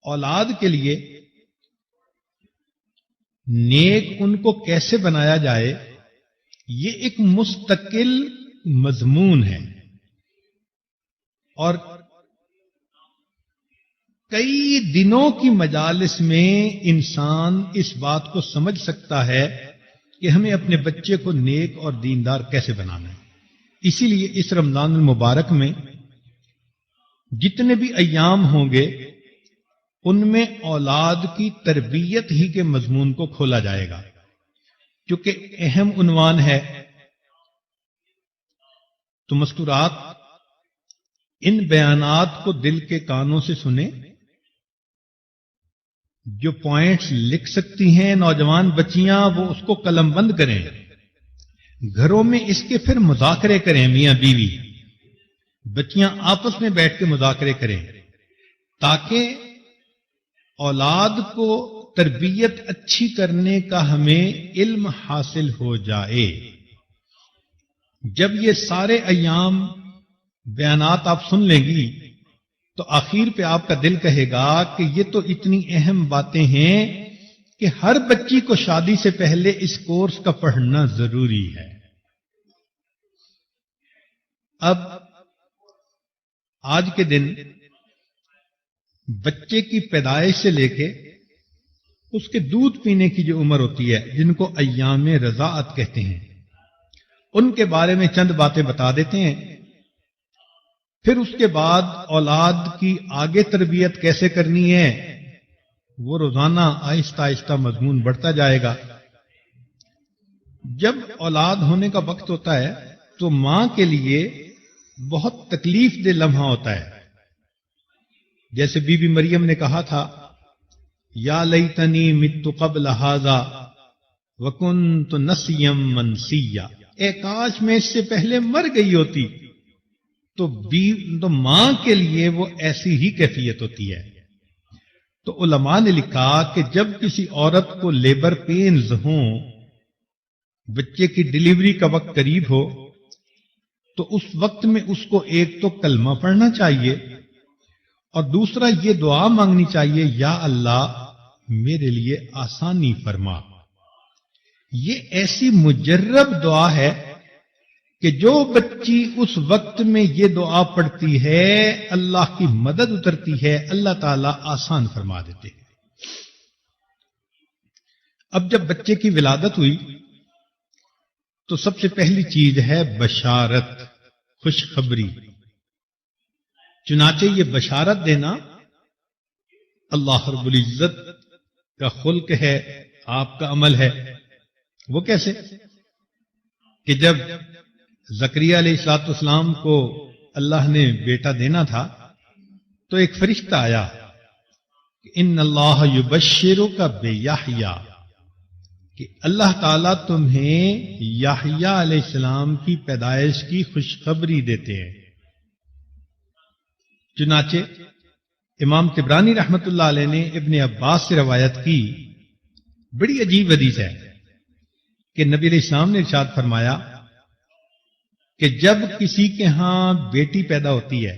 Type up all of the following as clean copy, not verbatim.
اولاد کے لیے نیک ان کو کیسے بنایا جائے یہ ایک مستقل مضمون ہے، اور کئی دنوں کی مجالس میں انسان اس بات کو سمجھ سکتا ہے کہ ہمیں اپنے بچے کو نیک اور دیندار کیسے بنانا ہے۔ اسی لیے اس رمضان المبارک میں جتنے بھی ایام ہوں گے ان میں اولاد کی تربیت ہی کے مضمون کو کھولا جائے گا، کیونکہ اہم عنوان ہے۔ تو مذکورات ان بیانات کو دل کے کانوں سے سنیں، جو پوائنٹس لکھ سکتی ہیں نوجوان بچیاں وہ اس کو قلم بند کریں، گھروں میں اس کے پھر مذاکرے کریں، میاں بیوی بچیاں آپس میں بیٹھ کے مذاکرے کریں، تاکہ اولاد کو تربیت اچھی کرنے کا ہمیں علم حاصل ہو جائے۔ جب یہ سارے ایام بیانات آپ سن لیں گی تو آخر پہ آپ کا دل کہے گا کہ یہ تو اتنی اہم باتیں ہیں کہ ہر بچی کو شادی سے پہلے اس کورس کا پڑھنا ضروری ہے۔ اب آج کے دن بچے کی پیدائش سے لے کے اس کے دودھ پینے کی جو عمر ہوتی ہے، جن کو ایام رضاعت کہتے ہیں، ان کے بارے میں چند باتیں بتا دیتے ہیں۔ پھر اس کے بعد اولاد کی آگے تربیت کیسے کرنی ہے وہ روزانہ آہستہ آہستہ مضمون بڑھتا جائے گا۔ جب اولاد ہونے کا وقت ہوتا ہے تو ماں کے لیے بہت تکلیف دہ لمحہ ہوتا ہے۔ جیسے بی بی مریم نے کہا تھا، یا لیتنی مت قبل ھذا وکنت نسیا منسیا، اے کاش میں اس سے پہلے مر گئی ہوتی۔ تو ماں کے لیے وہ ایسی ہی کیفیت ہوتی ہے۔ تو علماء نے لکھا کہ جب کسی عورت کو لیبر پینز ہوں، بچے کی ڈلیوری کا وقت قریب ہو، تو اس وقت میں اس کو ایک تو کلمہ پڑھنا چاہیے اور دوسرا یہ دعا مانگنی چاہیے، یا اللہ میرے لیے آسانی فرما۔ یہ ایسی مجرب دعا ہے کہ جو بچی اس وقت میں یہ دعا پڑھتی ہے اللہ کی مدد اترتی ہے، اللہ تعالیٰ آسان فرما دیتے ہیں۔ اب جب بچے کی ولادت ہوئی تو سب سے پہلی چیز ہے بشارت، خوشخبری۔ چنانچہ یہ بشارت دینا اللہ رب العزت کا خلق ہے، آپ کا عمل ہے۔ وہ کیسے؟ کہ جب زکریا علیہ الصلوۃ والسلام کو اللہ نے بیٹا دینا تھا تو ایک فرشتہ آیا کہ ان اللہ یبشرک بیحییٰ، کہ اللہ تعالیٰ تمہیں یحییٰ علیہ السلام کی پیدائش کی خوشخبری دیتے ہیں۔ چنانچہ امام طبرانی رحمت اللہ علیہ نے ابن عباس سے روایت کی، بڑی عجیب حدیث ہے کہ نبی علیہ السلام نے ارشاد فرمایا کہ جب کسی کے ہاں بیٹی پیدا ہوتی ہے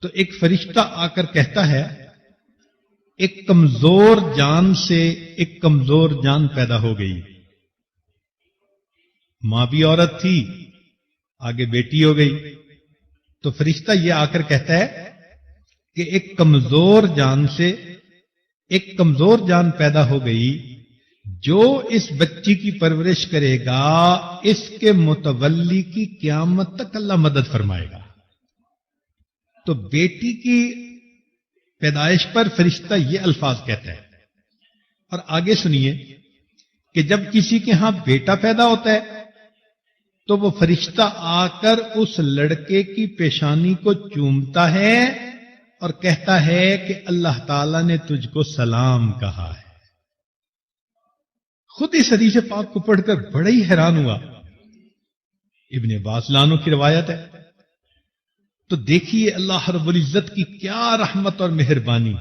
تو ایک فرشتہ آ کر کہتا ہے ایک کمزور جان سے ایک کمزور جان پیدا ہو گئی۔ ماں بھی عورت تھی، آگے بیٹی ہو گئی، تو فرشتہ یہ آ کر کہتا ہے کہ ایک کمزور جان سے ایک کمزور جان پیدا ہو گئی، جو اس بچی کی پرورش کرے گا اس کے متولی کی قیامت تک اللہ مدد فرمائے گا۔ تو بیٹی کی پیدائش پر فرشتہ یہ الفاظ کہتا ہے۔ اور آگے سنیے کہ جب کسی کے ہاں بیٹا پیدا ہوتا ہے تو وہ فرشتہ آ کر اس لڑکے کی پیشانی کو چومتا ہے اور کہتا ہے کہ اللہ تعالیٰ نے تجھ کو سلام کہا ہے۔ خود اس حدیث پاک کو پڑھ کر بڑا ہی حیران ہوا۔ ابن عباس لانو کی روایت ہے۔ تو دیکھیے اللہ رب العزت کی کیا رحمت اور مہربانی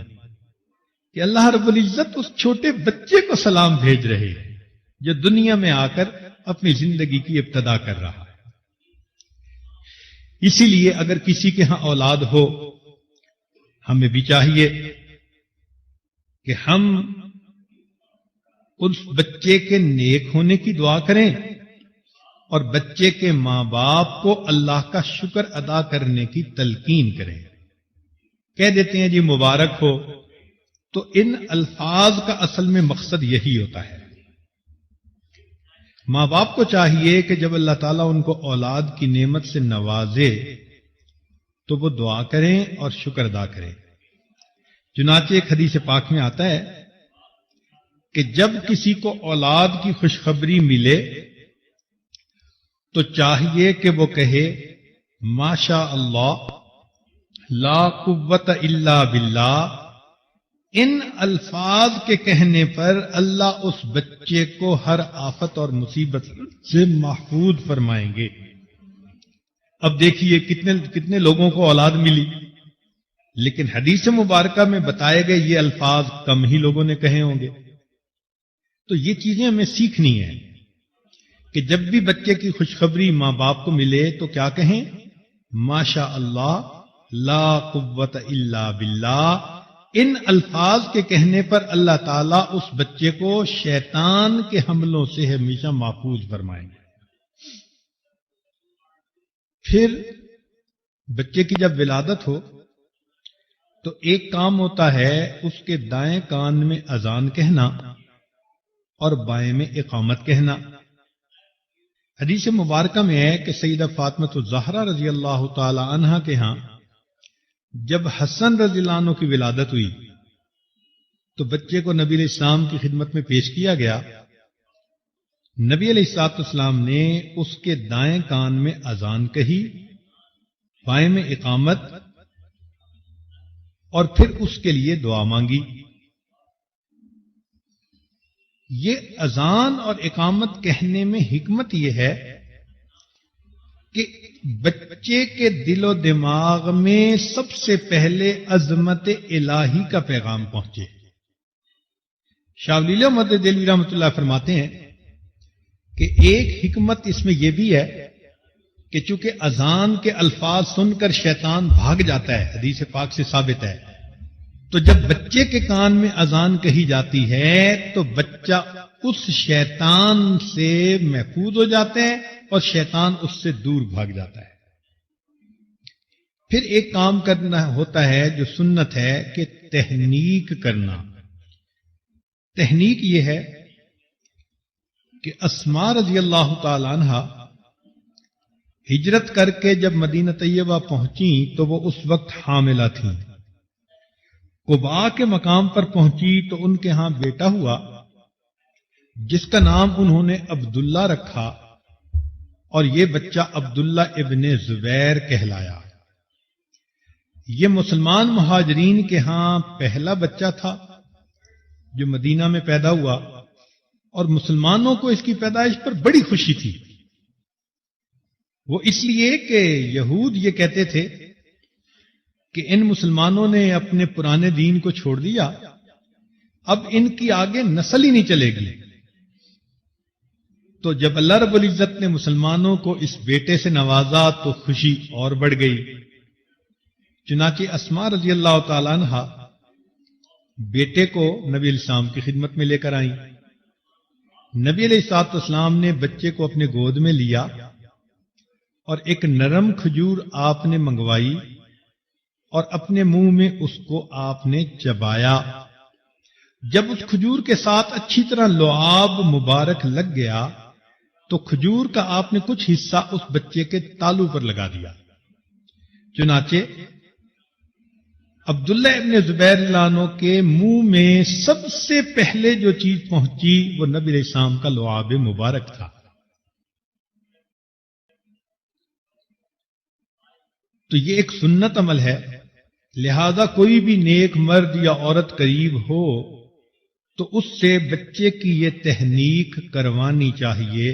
کہ اللہ رب العزت اس چھوٹے بچے کو سلام بھیج رہے ہیں جو دنیا میں آ کر اپنی زندگی کی ابتدا کر رہا ہے۔ اسی لیے اگر کسی کے ہاں اولاد ہو، ہمیں بھی چاہیے کہ ہم اس بچے کے نیک ہونے کی دعا کریں اور بچے کے ماں باپ کو اللہ کا شکر ادا کرنے کی تلقین کریں. کہہ دیتے ہیں جی مبارک ہو، تو ان الفاظ کا اصل میں مقصد یہی ہوتا ہے. ماں باپ کو چاہیے کہ جب اللہ تعالیٰ ان کو اولاد کی نعمت سے نوازے تو وہ دعا کریں اور شکر ادا کریں. چنانچہ ایک حدیث پاک میں آتا ہے کہ جب کسی کو اولاد کی خوشخبری ملے تو چاہیے کہ وہ کہے ماشاء اللہ لا قوت الا باللہ. ان الفاظ کے کہنے پر اللہ اس بچے کو ہر آفت اور مصیبت سے محفوظ فرمائیں گے. اب دیکھیے کتنے لوگوں کو اولاد ملی، لیکن حدیث مبارکہ میں بتائے گئے یہ الفاظ کم ہی لوگوں نے کہے ہوں گے. تو یہ چیزیں ہمیں سیکھنی ہیں کہ جب بھی بچے کی خوشخبری ماں باپ کو ملے تو کیا کہیں؟ ماشاء اللہ لا قوت الا باللہ. ان الفاظ کے کہنے پر اللہ تعالیٰ اس بچے کو شیطان کے حملوں سے ہمیشہ محفوظ فرمائیں گے. پھر بچے کی جب ولادت ہو تو ایک کام ہوتا ہے اس کے دائیں کان میں اذان کہنا اور بائیں میں اقامت کہنا. حدیث مبارکہ میں ہے کہ سیدہ فاطمہ الزہرا رضی اللہ تعالی عنہا کے ہاں جب حسن رضی اللہ عنہ کی ولادت ہوئی تو بچے کو نبی علیہ السلام کی خدمت میں پیش کیا گیا. نبی علیہ الصلوۃ والسلام نے اس کے دائیں کان میں اذان کہی، بائیں میں اقامت، اور پھر اس کے لیے دعا مانگی. یہ اذان اور اقامت کہنے میں حکمت یہ ہے کہ بچے کے دل و دماغ میں سب سے پہلے عظمت الہی کا پیغام پہنچے. شاہ ولی اللہ محمد دہلوی رحمۃ اللہ فرماتے ہیں کہ ایک حکمت اس میں یہ بھی ہے کہ چونکہ اذان کے الفاظ سن کر شیطان بھاگ جاتا ہے، حدیث پاک سے ثابت ہے، تو جب بچے کے کان میں اذان کہی جاتی ہے تو بچہ اس شیطان سے محفوظ ہو جاتے ہیں اور شیطان اس سے دور بھاگ جاتا ہے. پھر ایک کام کرنا ہوتا ہے جو سنت ہے کہ تحنیک کرنا. تحنیک یہ ہے کہ اسماء رضی اللہ تعالی عنہا ہجرت کر کے جب مدینہ طیبہ پہنچیں تو وہ اس وقت حاملہ تھیں. قباء کے مقام پر پہنچی تو ان کے ہاں بیٹا ہوا جس کا نام انہوں نے عبداللہ رکھا، اور یہ بچہ عبداللہ ابن زبیر کہلایا. یہ مسلمان مہاجرین کے ہاں پہلا بچہ تھا جو مدینہ میں پیدا ہوا، اور مسلمانوں کو اس کی پیدائش پر بڑی خوشی تھی. وہ اس لیے کہ یہود یہ کہتے تھے کہ ان مسلمانوں نے اپنے پرانے دین کو چھوڑ دیا، اب ان کی آگے نسل ہی نہیں چلے گی. تو جب اللہ رب العزت نے مسلمانوں کو اس بیٹے سے نوازا تو خوشی اور بڑھ گئی. چنانچہ اسماء رضی اللہ تعالی عنہا بیٹے کو نبی علیہ السلام کی خدمت میں لے کر آئیں. نبی علیہ الصلوۃ والسلام نے بچے کو اپنے گود میں لیا اور ایک نرم کھجور آپ نے منگوائی اور اپنے منہ میں اس کو آپ نے چبایا. جب اس کھجور کے ساتھ اچھی طرح لعاب مبارک لگ گیا تو کھجور کا آپ نے کچھ حصہ اس بچے کے تالو پر لگا دیا. چنانچہ عبداللہ ابن زبیر عنہ کے منہ میں سب سے پہلے جو چیز پہنچی وہ نبی علیہ السلام کا لعاب مبارک تھا. تو یہ ایک سنت عمل ہے، لہذا کوئی بھی نیک مرد یا عورت قریب ہو تو اس سے بچے کی یہ تحنیک کروانی چاہیے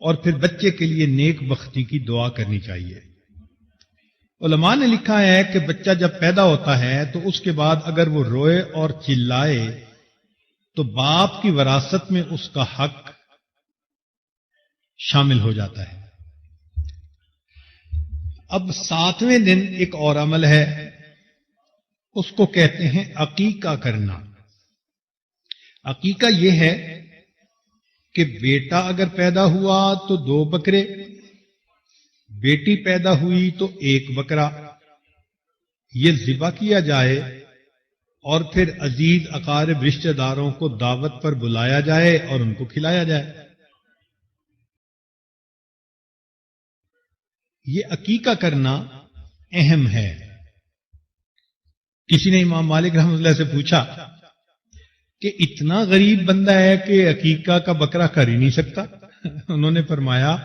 اور پھر بچے کے لیے نیک بختی کی دعا کرنی چاہیے. علماء نے لکھا ہے کہ بچہ جب پیدا ہوتا ہے تو اس کے بعد اگر وہ روئے اور چلائے تو باپ کی وراثت میں اس کا حق شامل ہو جاتا ہے. اب 7ویں دن ایک اور عمل ہے، اس کو کہتے ہیں عقیقہ کرنا. عقیقہ یہ ہے کہ بیٹا اگر پیدا ہوا تو 2 بکرے، بیٹی پیدا ہوئی تو 1 بکرا، یہ ذبح کیا جائے اور پھر عزیز اقارب رشتہ داروں کو دعوت پر بلایا جائے اور ان کو کھلایا جائے۔ یہ عقیقہ کرنا اہم ہے۔ کسی نے امام مالک رحمۃ اللہ سے پوچھا کہ اتنا غریب بندہ ہے کہ عقیقہ کا بکرا کر ہی نہیں سکتا؟ انہوں نے فرمایا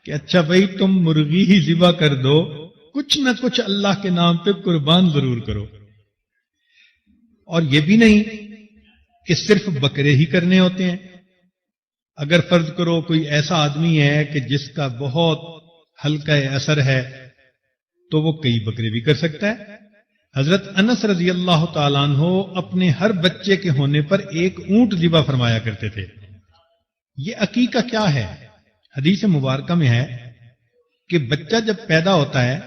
کہ اچھا بھائی، تم مرغی ہی ذبح کر دو، کچھ نہ کچھ اللہ کے نام پہ قربان ضرور کرو۔ اور یہ بھی نہیں کہ صرف بکرے ہی کرنے ہوتے ہیں۔ اگر فرض کرو کوئی ایسا آدمی ہے کہ جس کا بہت ہلکا اثر ہے تو وہ کئی بکرے بھی کر سکتا ہے۔ حضرت انس رضی اللہ تعالیٰ عنہ اپنے ہر بچے کے ہونے پر 1 اونٹ ذبح فرمایا کرتے تھے۔ یہ عقیقہ کیا ہے؟ حدیث مبارکہ میں ہے کہ بچہ جب پیدا ہوتا ہے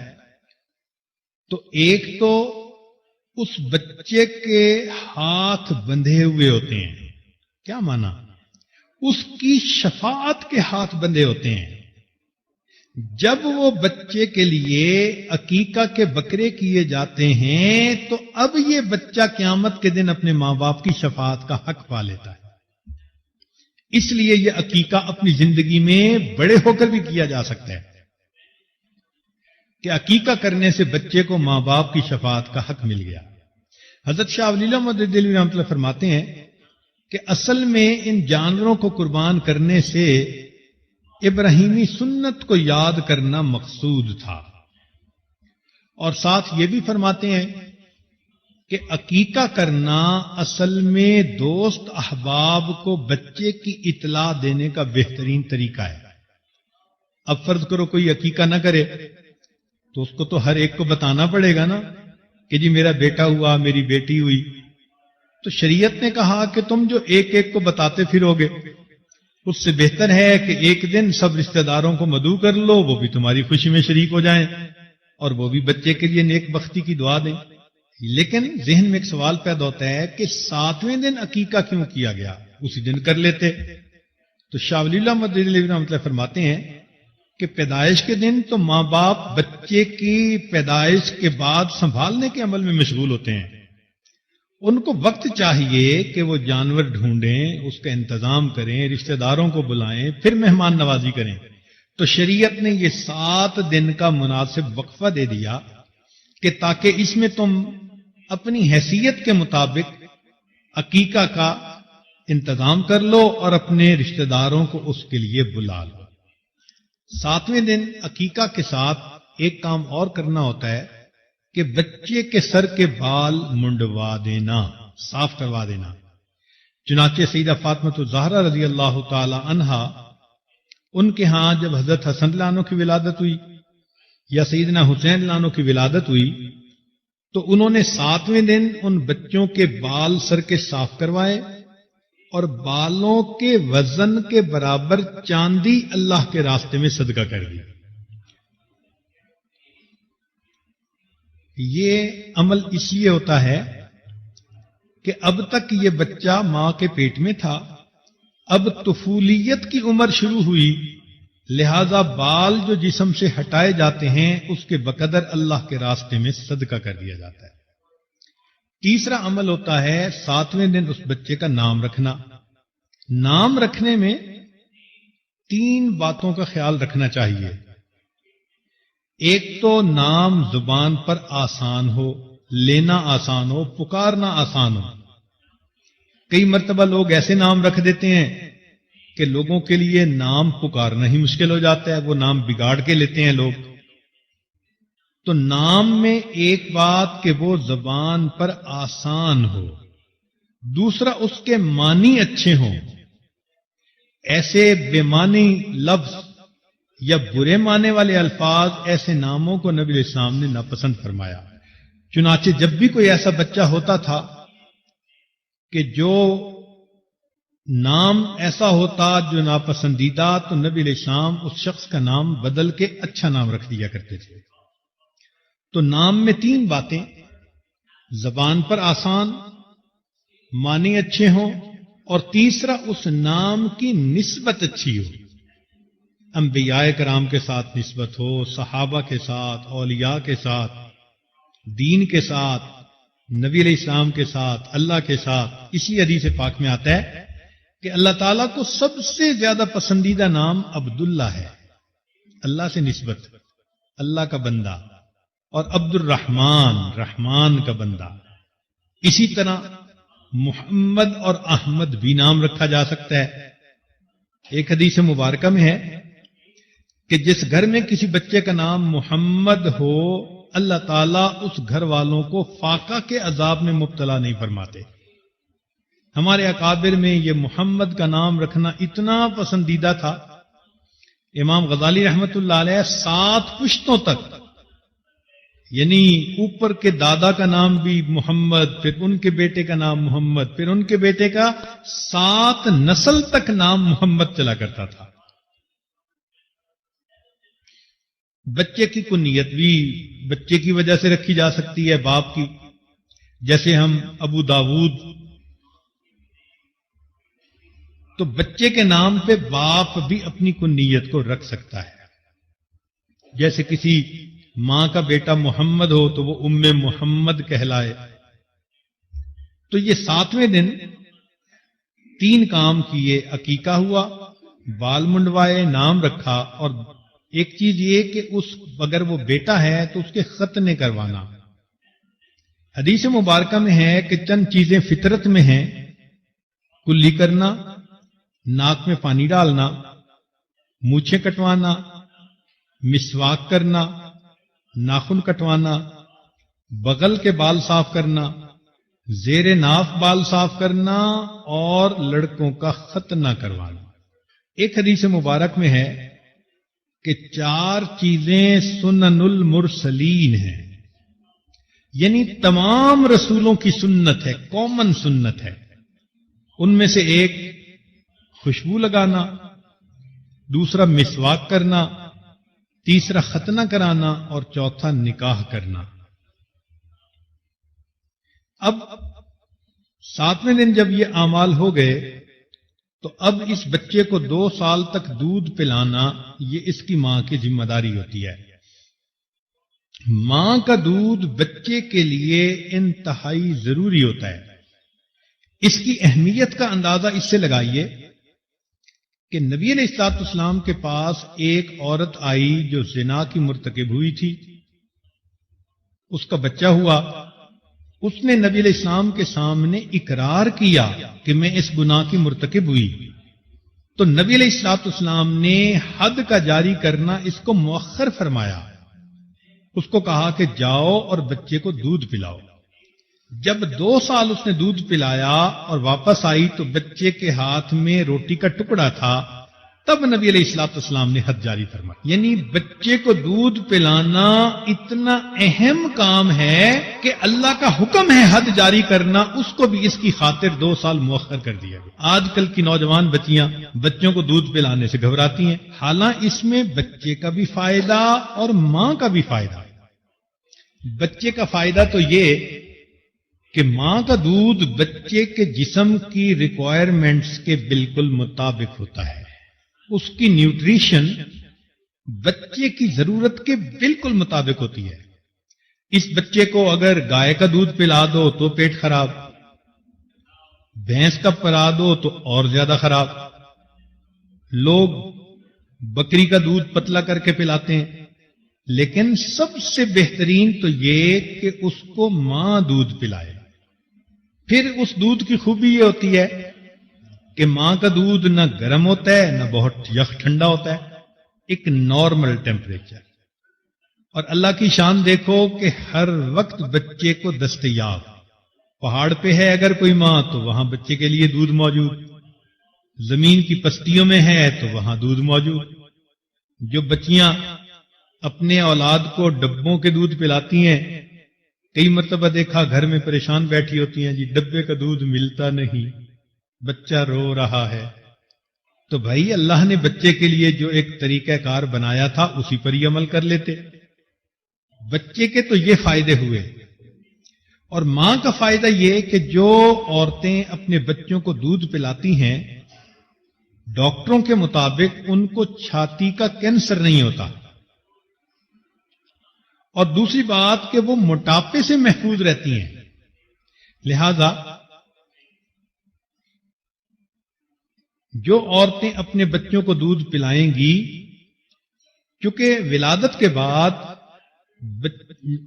تو ایک تو اس بچے کے ہاتھ بندھے ہوئے ہوتے ہیں۔ کیا مانا؟ اس کی شفاعت کے ہاتھ بندھے ہوتے ہیں۔ جب وہ بچے کے لیے عقیقہ کے بکرے کیے جاتے ہیں تو اب یہ بچہ قیامت کے دن اپنے ماں باپ کی شفاعت کا حق پا لیتا ہے۔ اس لیے یہ عقیقہ اپنی زندگی میں بڑے ہو کر بھی کیا جا سکتا ہے کہ عقیقہ کرنے سے بچے کو ماں باپ کی شفاعت کا حق مل گیا۔ حضرت شاہ ولی اللہ محمد دہلوی رحمۃ اللہ فرماتے ہیں کہ اصل میں ان جانوروں کو قربان کرنے سے ابراہیمی سنت کو یاد کرنا مقصود تھا، اور ساتھ یہ بھی فرماتے ہیں کہ عقیقہ کرنا اصل میں دوست احباب کو بچے کی اطلاع دینے کا بہترین طریقہ ہے۔ اب فرض کرو کوئی عقیقہ نہ کرے تو اس کو تو ہر ایک کو بتانا پڑے گا نا کہ جی میرا بیٹا ہوا، میری بیٹی ہوئی۔ تو شریعت نے کہا کہ تم جو ایک ایک کو بتاتے پھرو گے، اس سے بہتر ہے کہ ایک دن سب رشتہ داروں کو مدعو کر لو، وہ بھی تمہاری خوشی میں شریک ہو جائیں اور وہ بھی بچے کے لیے نیک بختی کی دعا دیں۔ لیکن ذہن میں ایک سوال پیدا ہوتا ہے کہ 7ویں دن عقیقہ کیوں کیا گیا؟ اسی دن کر لیتے۔ تو شاہ ولی اللہ محمد دہلوی رحمۃ اللہ فرماتے ہیں کہ پیدائش کے دن تو ماں باپ بچے کی پیدائش کے بعد سنبھالنے کے عمل میں مشغول ہوتے ہیں، ان کو وقت چاہیے کہ وہ جانور ڈھونڈیں، اس کا انتظام کریں، رشتہ داروں کو بلائیں، پھر مہمان نوازی کریں۔ تو شریعت نے یہ 7 دن کا مناسب وقفہ دے دیا کہ تاکہ اس میں تم اپنی حیثیت کے مطابق عقیقہ کا انتظام کر لو اور اپنے رشتہ داروں کو اس کے لیے بلا لو۔ 7ویں دن عقیقہ کے ساتھ ایک کام اور کرنا ہوتا ہے کہ بچے کے سر کے بال منڈوا دینا، صاف کروا دینا۔ چنانچہ سیدہ فاطمہ الزہرا رضی اللہ تعالی عنہا، ان کے ہاں جب حضرت حسن اللہ عنہ کی ولادت ہوئی یا سیدنا حسین اللہ عنہ کی ولادت ہوئی تو انہوں نے 7ویں دن ان بچوں کے بال سر کے صاف کروائے اور بالوں کے وزن کے برابر چاندی اللہ کے راستے میں صدقہ کر دی۔ یہ عمل اس لیے ہوتا ہے کہ اب تک یہ بچہ ماں کے پیٹ میں تھا، اب طفولیت کی عمر شروع ہوئی، لہذا بال جو جسم سے ہٹائے جاتے ہیں اس کے بقدر اللہ کے راستے میں صدقہ کر دیا جاتا ہے۔ تیسرا عمل ہوتا ہے 7ویں دن اس بچے کا نام رکھنا۔ نام رکھنے میں 3 باتوں کا خیال رکھنا چاہیے۔ ایک تو نام زبان پر آسان ہو، لینا آسان ہو، پکارنا آسان ہو۔ کئی مرتبہ لوگ ایسے نام رکھ دیتے ہیں کہ لوگوں کے لیے نام پکارنا ہی مشکل ہو جاتا ہے، وہ نام بگاڑ کے لیتے ہیں لوگ۔ تو نام میں ایک بات کہ وہ زبان پر آسان ہو، دوسرا اس کے معنی اچھے ہوں۔ ایسے بے معنی لفظ یا برے معنی والے الفاظ، ایسے ناموں کو نبی علیہ السلام نے ناپسند فرمایا۔ چنانچہ جب بھی کوئی ایسا بچہ ہوتا تھا کہ جو نام ایسا ہوتا جو ناپسندیدہ، تو نبی علیہ السلام اس شخص کا نام بدل کے اچھا نام رکھ دیا کرتے تھے۔ تو نام میں 3 باتیں، زبان پر آسان، معنی اچھے ہوں اور تیسرا اس نام کی نسبت اچھی ہو، انبیاء کرام کے ساتھ نسبت ہو، صحابہ کے ساتھ، اولیاء کے ساتھ، دین کے ساتھ، نبی علیہ السلام کے ساتھ، اللہ کے ساتھ۔ اسی حدیث پاک میں آتا ہے کہ اللہ تعالیٰ کو سب سے زیادہ پسندیدہ نام عبداللہ ہے، اللہ سے نسبت، اللہ کا بندہ، اور عبد الرحمن، رحمان کا بندہ۔ اسی طرح محمد اور احمد بھی نام رکھا جا سکتا ہے۔ ایک حدیث مبارکہ میں ہے کہ جس گھر میں کسی بچے کا نام محمد ہو، اللہ تعالیٰ اس گھر والوں کو فاقہ کے عذاب میں مبتلا نہیں فرماتے۔ ہمارے اکابر میں یہ محمد کا نام رکھنا اتنا پسندیدہ تھا، امام غزالی رحمت اللہ علیہ 7 پشتوں تک، یعنی اوپر کے دادا کا نام بھی محمد، پھر ان کے بیٹے کا نام محمد، پھر ان کے بیٹے کا 7 نسل تک نام محمد چلا کرتا تھا۔ بچے کی کنیت بھی بچے کی وجہ سے رکھی جا سکتی ہے، باپ کی، جیسے ہم ابو داود، تو بچے کے نام پہ باپ بھی اپنی کنیت کو رکھ سکتا ہے۔ جیسے کسی ماں کا بیٹا محمد ہو تو وہ ام محمد کہلائے۔ تو یہ 7ویں دن 3 کام کیے، عقیقہ ہوا، بال منڈوائے، نام رکھا، اور ایک چیز یہ کہ اگر وہ بیٹا ہے تو اس کے ختنے کروانا۔ حدیث مبارکہ میں ہے کہ چند چیزیں فطرت میں ہیں، کلی کرنا، ناک میں پانی ڈالنا، مونچھیں کٹوانا، مسواک کرنا، ناخن کٹوانا، بغل کے بال صاف کرنا، زیر ناف بال صاف کرنا، اور لڑکوں کا ختنہ کروانا۔ ایک حدیث مبارک میں ہے کہ 4 چیزیں سنن المرسلین ہیں، یعنی تمام رسولوں کی سنت ہے، کامن سنت ہے۔ ان میں سے ایک خوشبو لگانا، دوسرا مسواک کرنا، تیسرا ختنہ کرانا، اور چوتھا نکاح کرنا۔ اب 7ویں دن جب یہ اعمال ہو گئے تو اب اس بچے کو 2 سال تک دودھ پلانا یہ اس کی ماں کی ذمہ داری ہوتی ہے۔ ماں کا دودھ بچے کے لیے انتہائی ضروری ہوتا ہے۔ اس کی اہمیت کا اندازہ اس سے لگائیے کہ نبی علیہ الصلوۃ والسلام کے پاس ایک عورت آئی جو زنا کی مرتکب ہوئی تھی، اس کا بچہ ہوا، اس نے نبی علیہ السلام کے سامنے اقرار کیا کہ میں اس گناہ کی مرتکب ہوئی، تو نبی علیہ الصلوۃ والسلام نے حد کا جاری کرنا اس کو مؤخر فرمایا، اس کو کہا کہ جاؤ اور بچے کو دودھ پلاؤ۔ جب 2 سال اس نے دودھ پلایا اور واپس آئی تو بچے کے ہاتھ میں روٹی کا ٹکڑا تھا، تب نبی علیہ الصلوۃ والسلام نے حد جاری فرمایا۔ یعنی بچے کو دودھ پلانا اتنا اہم کام ہے کہ اللہ کا حکم ہے حد جاری کرنا، اس کو بھی اس کی خاطر 2 سال مؤخر کر دیا گیا۔ آج کل کی نوجوان بچیاں بچوں کو دودھ پلانے سے گھبراتی ہیں، حالانکہ اس میں بچے کا بھی فائدہ اور ماں کا بھی فائدہ۔ بچے کا فائدہ تو یہ کہ ماں کا دودھ بچے کے جسم کی ریکوائرمنٹس کے بالکل مطابق ہوتا ہے، اس کی نیوٹریشن بچے کی ضرورت کے بالکل مطابق ہوتی ہے۔ اس بچے کو اگر گائے کا دودھ پلا دو تو پیٹ خراب، بھینس کا پلا دو تو اور زیادہ خراب۔ لوگ بکری کا دودھ پتلا کر کے پلاتے ہیں، لیکن سب سے بہترین تو یہ کہ اس کو ماں دودھ پلائے۔ پھر اس دودھ کی خوبی یہ ہوتی ہے کہ ماں کا دودھ نہ گرم ہوتا ہے نہ بہت یخ ٹھنڈا ہوتا ہے، ایک نارمل ٹیمپریچر۔ اور اللہ کی شان دیکھو کہ ہر وقت بچے کو دستیاب، پہاڑ پہ ہے اگر کوئی ماں تو وہاں بچے کے لیے دودھ موجود، زمین کی پستیوں میں ہے تو وہاں دودھ موجود۔ جو بچیاں اپنے اولاد کو ڈبوں کے دودھ پلاتی ہیں، کئی مرتبہ دیکھا گھر میں پریشان بیٹھی ہوتی ہیں، جی ڈبے کا دودھ ملتا نہیں، بچہ رو رہا ہے۔ تو بھائی اللہ نے بچے کے لیے جو ایک طریقہ کار بنایا تھا اسی پر ہی عمل کر لیتے۔ بچے کے تو یہ فائدے ہوئے، اور ماں کا فائدہ یہ کہ جو عورتیں اپنے بچوں کو دودھ پلاتی ہیں ڈاکٹروں کے مطابق ان کو چھاتی کا کینسر نہیں ہوتا، اور دوسری بات کہ وہ موٹاپے سے محفوظ رہتی ہیں۔ لہذا جو عورتیں اپنے بچوں کو دودھ پلائیں گی، کیونکہ ولادت کے بعد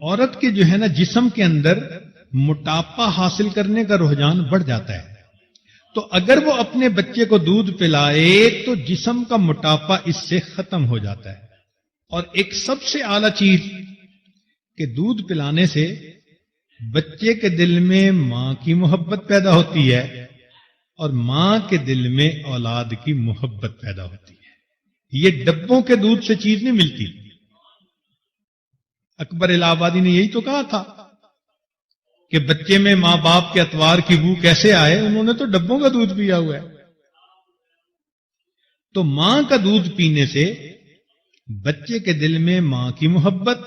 عورت کے جو ہے نا جسم کے اندر موٹاپا حاصل کرنے کا رجحان بڑھ جاتا ہے، تو اگر وہ اپنے بچے کو دودھ پلائے تو جسم کا موٹاپا اس سے ختم ہو جاتا ہے۔ اور ایک سب سے اعلیٰ چیز کہ دودھ پلانے سے بچے کے دل میں ماں کی محبت پیدا ہوتی ہے اور ماں کے دل میں اولاد کی محبت پیدا ہوتی ہے۔ یہ ڈبوں کے دودھ سے چیز نہیں ملتی۔ اکبر الہ آبادی نے یہی تو کہا تھا کہ بچے میں ماں باپ کے اتوار کی بو کیسے آئے، انہوں نے تو ڈبوں کا دودھ پیا ہوا ہے۔ تو ماں کا دودھ پینے سے بچے کے دل میں ماں کی محبت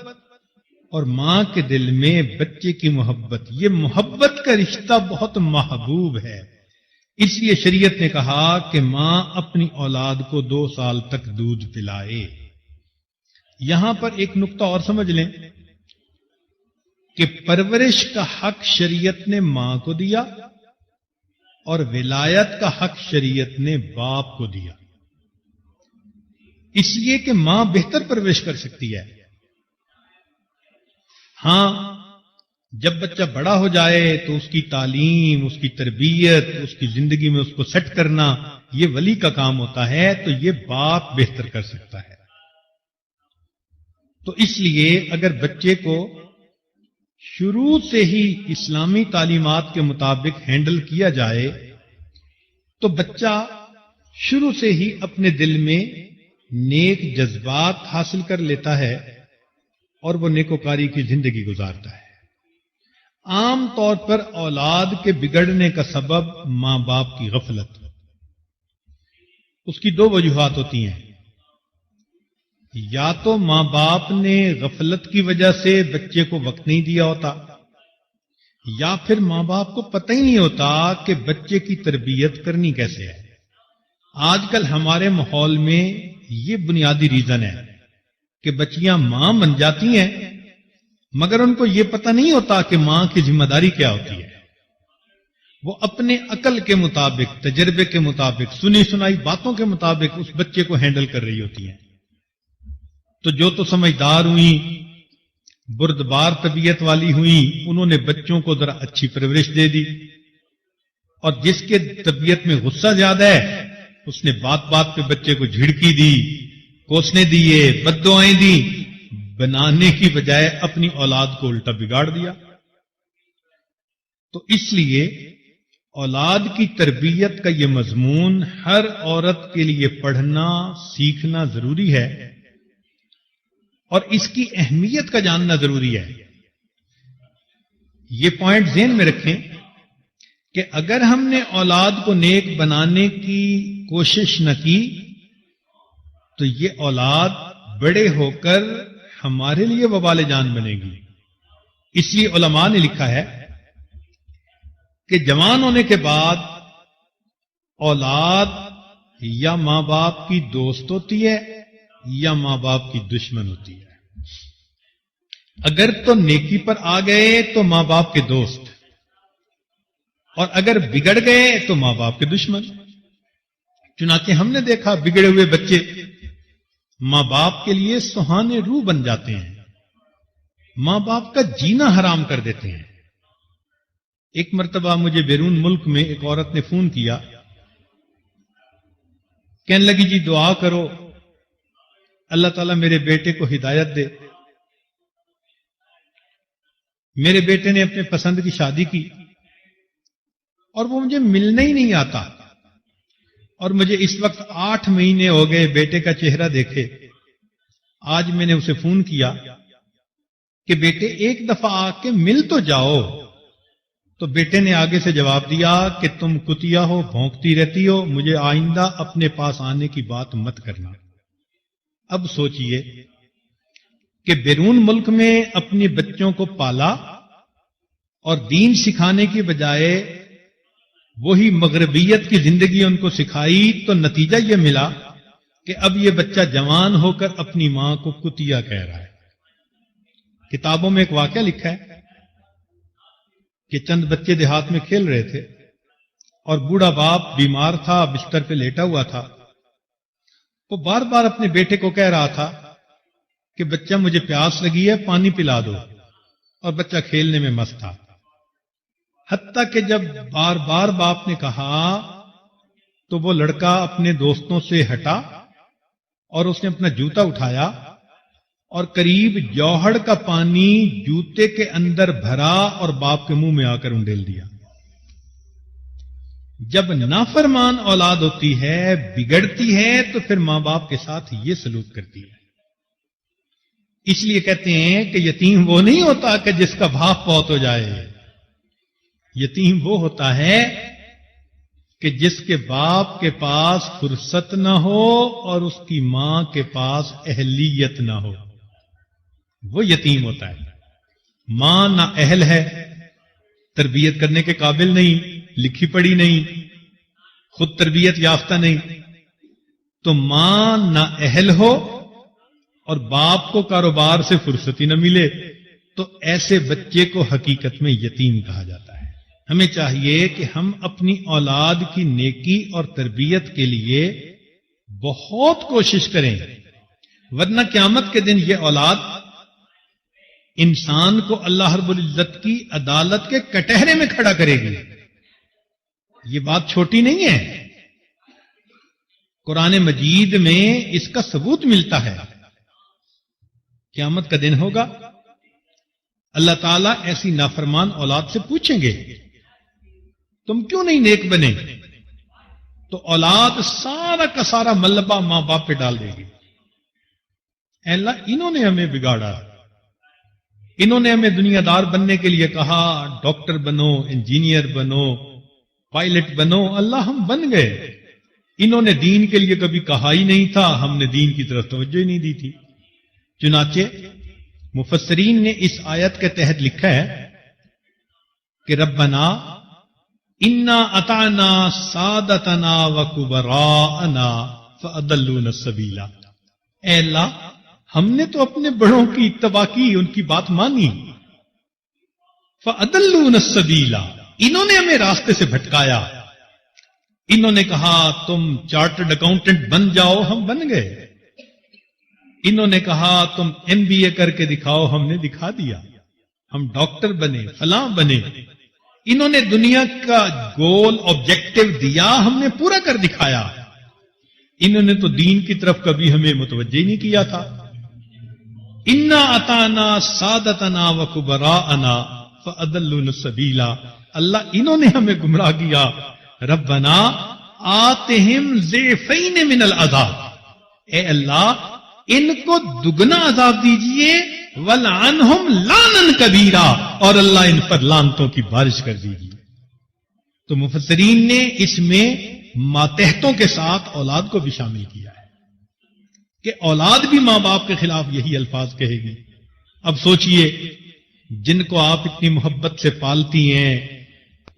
اور ماں کے دل میں بچے کی محبت، یہ محبت کا رشتہ بہت محبوب ہے۔ اس لیے شریعت نے کہا کہ ماں اپنی اولاد کو 2 سال تک دودھ پلائے۔ یہاں پر ایک نقطہ اور سمجھ لیں کہ پرورش کا حق شریعت نے ماں کو دیا اور ولایت کا حق شریعت نے باپ کو دیا، اس لیے کہ ماں بہتر پرورش کر سکتی ہے۔ ہاں، جب بچہ بڑا ہو جائے تو اس کی تعلیم، اس کی تربیت، اس کی زندگی میں اس کو سیٹ کرنا یہ ولی کا کام ہوتا ہے، تو یہ باپ بہتر کر سکتا ہے۔ تو اس لیے اگر بچے کو شروع سے ہی اسلامی تعلیمات کے مطابق ہینڈل کیا جائے تو بچہ شروع سے ہی اپنے دل میں نیک جذبات حاصل کر لیتا ہے اور وہ نیکوکاری کی زندگی گزارتا ہے۔ عام طور پر اولاد کے بگڑنے کا سبب ماں باپ کی غفلت، اس کی 2 وجوہات ہوتی ہیں۔ یا تو ماں باپ نے غفلت کی وجہ سے بچے کو وقت نہیں دیا ہوتا، یا پھر ماں باپ کو پتہ ہی نہیں ہوتا کہ بچے کی تربیت کرنی کیسے ہے۔ آج کل ہمارے ماحول میں یہ بنیادی ریزن ہے کہ بچیاں ماں بن جاتی ہیں مگر ان کو یہ پتہ نہیں ہوتا کہ ماں کی ذمہ داری کیا ہوتی ہے۔ وہ اپنے عقل کے مطابق، تجربے کے مطابق، سنی سنائی باتوں کے مطابق اس بچے کو ہینڈل کر رہی ہوتی ہیں۔ تو جو تو سمجھدار ہوئیں، بردبار طبیعت والی ہوئیں، انہوں نے بچوں کو ذرا اچھی پرورش دے دی، اور جس کے طبیعت میں غصہ زیادہ ہے اس نے بات بات پہ بچے کو جھڑکی دی، کوسنے دیے، بددعائیں دی، بنانے کی بجائے اپنی اولاد کو الٹا بگاڑ دیا۔ تو اس لیے اولاد کی تربیت کا یہ مضمون ہر عورت کے لیے پڑھنا، سیکھنا ضروری ہے اور اس کی اہمیت کا جاننا ضروری ہے۔ یہ پوائنٹ ذہن میں رکھیں کہ اگر ہم نے اولاد کو نیک بنانے کی کوشش نہ کی تو یہ اولاد بڑے ہو کر ہمارے لیے وبال جان بنے گی۔ اس لیے علماء نے لکھا ہے کہ جوان ہونے کے بعد اولاد یا ماں باپ کی دوست ہوتی ہے یا ماں باپ کی دشمن ہوتی ہے۔ اگر تو نیکی پر آ گئے تو ماں باپ کے دوست، اور اگر بگڑ گئے تو ماں باپ کے دشمن۔ چنانچہ ہم نے دیکھا بگڑے ہوئے بچے ماں باپ کے لیے سہانے روح بن جاتے ہیں، ماں باپ کا جینا حرام کر دیتے ہیں۔ ایک مرتبہ مجھے بیرون ملک میں ایک عورت نے فون کیا، کہنے لگی جی دعا کرو اللہ تعالیٰ میرے بیٹے کو ہدایت دے۔ میرے بیٹے نے اپنے پسند کی شادی کی اور وہ مجھے ملنے ہی نہیں آتا، اور مجھے اس وقت 8 مہینے ہو گئے بیٹے کا چہرہ دیکھے۔ آج میں نے اسے فون کیا کہ بیٹے ایک دفعہ آ کے مل تو جاؤ، تو بیٹے نے آگے سے جواب دیا کہ تم کتیا ہو، بھونکتی رہتی ہو، مجھے آئندہ اپنے پاس آنے کی بات مت کرنا۔ اب سوچئے کہ بیرون ملک میں اپنے بچوں کو پالا اور دین سکھانے کی بجائے وہی مغربیت کی زندگی ان کو سکھائی تو نتیجہ یہ ملا کہ اب یہ بچہ جوان ہو کر اپنی ماں کو کتیا کہہ رہا ہے. کتابوں میں ایک واقعہ لکھا ہے کہ چند بچے دیہات میں کھیل رہے تھے اور بوڑھا باپ بیمار تھا، بستر پہ لیٹا ہوا تھا. وہ بار بار اپنے بیٹے کو کہہ رہا تھا کہ بچہ مجھے پیاس لگی ہے، پانی پلا دو، اور بچہ کھیلنے میں مست تھا. حتیٰ کہ جب بار بار باپ نے کہا تو وہ لڑکا اپنے دوستوں سے ہٹا اور اس نے اپنا جوتا اٹھایا اور قریب جوہر کا پانی جوتے کے اندر بھرا اور باپ کے منہ میں آ کر انڈیل دیا. جب نافرمان اولاد ہوتی ہے، بگڑتی ہے، تو پھر ماں باپ کے ساتھ یہ سلوک کرتی ہے. اس لیے کہتے ہیں کہ یتیم وہ نہیں ہوتا کہ جس کا باپ فوت ہو جائے. یتیم وہ ہوتا ہے کہ جس کے باپ کے پاس فرصت نہ ہو اور اس کی ماں کے پاس اہلیت نہ ہو، وہ یتیم ہوتا ہے. ماں نہ اہل ہے، تربیت کرنے کے قابل نہیں، لکھی پڑھی نہیں، خود تربیت یافتہ نہیں، تو ماں نہ اہل ہو اور باپ کو کاروبار سے فرصت ہی نہ ملے، تو ایسے بچے کو حقیقت میں یتیم کہا جاتا ہے. ہمیں چاہیے کہ ہم اپنی اولاد کی نیکی اور تربیت کے لیے بہت کوشش کریں، ورنہ قیامت کے دن یہ اولاد انسان کو اللہ رب العزت کی عدالت کے کٹہرے میں کھڑا کرے گی. یہ بات چھوٹی نہیں ہے. قرآن مجید میں اس کا ثبوت ملتا ہے. قیامت کا دن ہوگا، اللہ تعالیٰ ایسی نافرمان اولاد سے پوچھیں گے تم کیوں نہیں نیک بنے؟ تو اولاد سارا کا سارا ملبہ ماں باپ پہ ڈال دے گی. اے اللہ، انہوں نے ہمیں بگاڑا، انہوں نے ہمیں دنیا دار بننے کے لیے کہا، ڈاکٹر بنو، انجینئر بنو، پائلٹ بنو، اللہ ہم بن گئے. انہوں نے دین کے لیے کبھی کہا ہی نہیں تھا، ہم نے دین کی طرف توجہ ہی نہیں دی تھی. چنانچہ مفسرین نے اس آیت کے تحت لکھا ہے کہ ربنا انا اطعنا سادتنا وکبراءنا فاضلونا السبیل. اے اللہ، ہم نے تو اپنے بڑوں کی اتباع کی، ان کی بات مانی. فاضلونا السبیل، انہوں نے ہمیں راستے سے بھٹکایا. انہوں نے کہا تم چارٹرڈ اکاؤنٹنٹ بن جاؤ، ہم بن گئے. انہوں نے کہا تم MBA کر کے دکھاؤ، ہم نے دکھا دیا. ہم ڈاکٹر بنے، فلاں بنے. انہوں نے دنیا کا گول آبجیکٹو دیا، ہم نے پورا کر دکھایا. انہوں نے تو دین کی طرف کبھی ہمیں متوجہ نہیں کیا تھا. انا اطعنا سادتنا وکبراءنا فاضلونا السبیل. اللہ، انہوں نے ہمیں گمراہ کیا. ربنا آتہم ضعفین من العذاب. اے اللہ، ان کو دگنا عذاب دیجئے. وَلْعَنْهُمْ لَعْنًا كَبِيرًا، اور اللہ ان پر لعنتوں کی بارش کر دیجیے. تو مفسرین نے اس میں ماتحتوں کے ساتھ اولاد کو بھی شامل کیا ہے کہ اولاد بھی ماں باپ کے خلاف یہی الفاظ کہے گی. اب سوچئے، جن کو آپ اتنی محبت سے پالتی ہیں،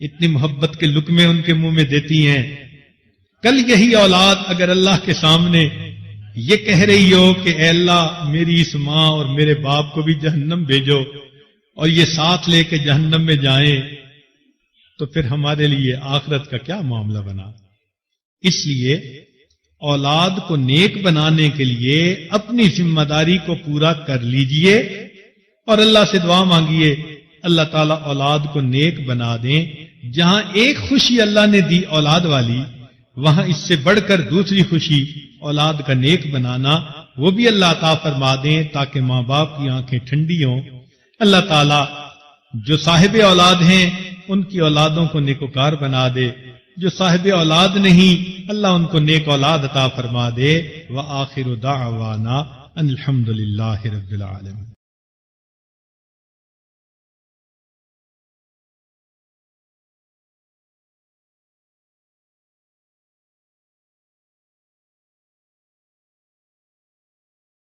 اتنی محبت کے لقمے ان کے منہ میں دیتی ہیں، کل یہی اولاد اگر اللہ کے سامنے یہ کہہ رہی ہو کہ اے اللہ، میری اس ماں اور میرے باپ کو بھی جہنم بھیجو، اور یہ ساتھ لے کے جہنم میں جائیں، تو پھر ہمارے لیے آخرت کا کیا معاملہ بنا. اس لیے اولاد کو نیک بنانے کے لیے اپنی ذمہ داری کو پورا کر لیجئے اور اللہ سے دعا مانگیے اللہ تعالیٰ اولاد کو نیک بنا دیں. جہاں ایک خوشی اللہ نے دی اولاد والی، وہاں اس سے بڑھ کر دوسری خوشی اولاد کا نیک بنانا، وہ بھی اللہ عطا فرما دیں تاکہ ماں باپ کی آنکھیں ٹھنڈی ہوں. اللہ تعالیٰ جو صاحب اولاد ہیں ان کی اولادوں کو نیکوکار بنا دے، جو صاحب اولاد نہیں اللہ ان کو نیک اولاد عطا فرما دے. وآخر دعوانا ان الحمد للہ رب العالمین.